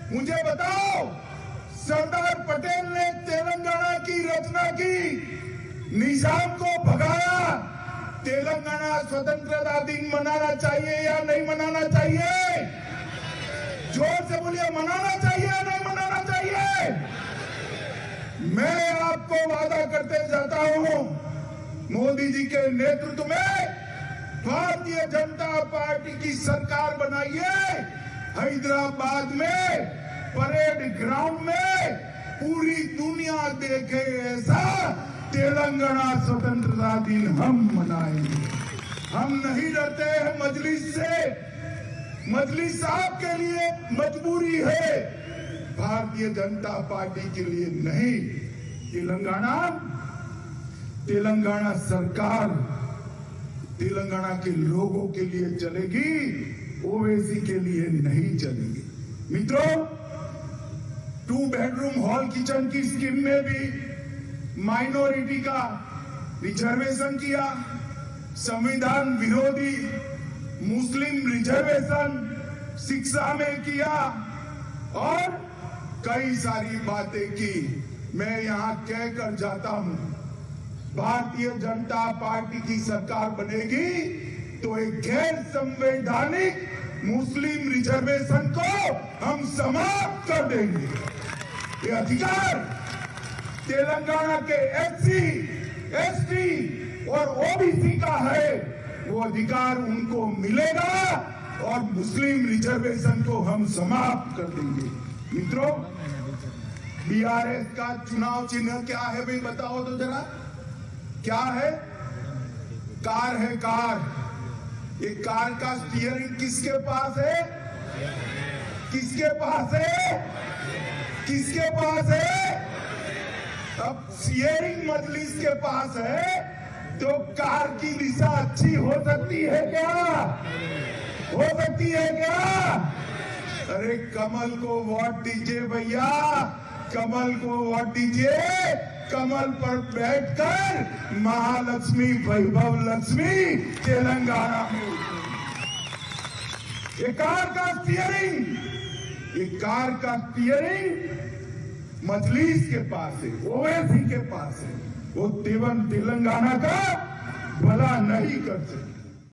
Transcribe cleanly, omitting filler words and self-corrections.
मुझे बताओ, सरदार पटेल ने तेलंगाना की रचना की, निजाम को भगाया। तेलंगाना स्वतंत्रता दिन मनाना चाहिए या नहीं मनाना चाहिए? जोर से बोलिए, मनाना चाहिए या नहीं मनाना चाहिए? मैं आपको वादा करते जाता हूं, मोदी जी के नेतृत्व में भारतीय जनता पार्टी की सरकार बनाइए। हैदराबाद में परेड ग्राउंड में पूरी दुनिया देखे ऐसा तेलंगाना स्वतंत्रता दिन हम मनाएंगे। हम नहीं डरते हैं मजलिस से। मजलिस आपके लिए मजबूरी है, भारतीय जनता पार्टी के लिए नहीं। तेलंगाना सरकार तेलंगाना के लोगों के लिए चलेगी, ओवैसी के लिए नहीं चलेगी। मित्रों, 2 बेडरूम हॉल किचन की स्कीम में भी माइनॉरिटी का रिजर्वेशन किया, संविधान विरोधी मुस्लिम रिजर्वेशन शिक्षा में किया और कई सारी बातें की। मैं यहां कहकर जाता हूं, भारतीय जनता पार्टी की सरकार बनेगी तो एक गैर संवैधानिक मुस्लिम रिजर्वेशन को हम समाप्त कर देंगे। ये अधिकार तेलंगाना के एससी, एसटी और ओबीसी का है, वो अधिकार उनको मिलेगा और मुस्लिम रिजर्वेशन को हम समाप्त कर देंगे। मित्रों, बीआरएस का चुनाव चिन्ह क्या है भाई, बताओ तो जरा, क्या है? कार है, कार। ये कार का स्टीयरिंग किसके पास है? किसके पास है? किसके पास है? अब स्टीयरिंग मजलिस के पास है तो कार की दिशा अच्छी हो सकती है क्या? हो सकती है क्या? अरे कमल को वोट दीजिए भैया, कमल को वोट दीजिए। कमल पर बैठकर महालक्ष्मी, वैभव लक्ष्मी तेलंगाना में। ये कार का स्टीयरिंग मजलिस के पास है, ओवैसी के पास है। वो तेलंगाना का भला नहीं कर सकते।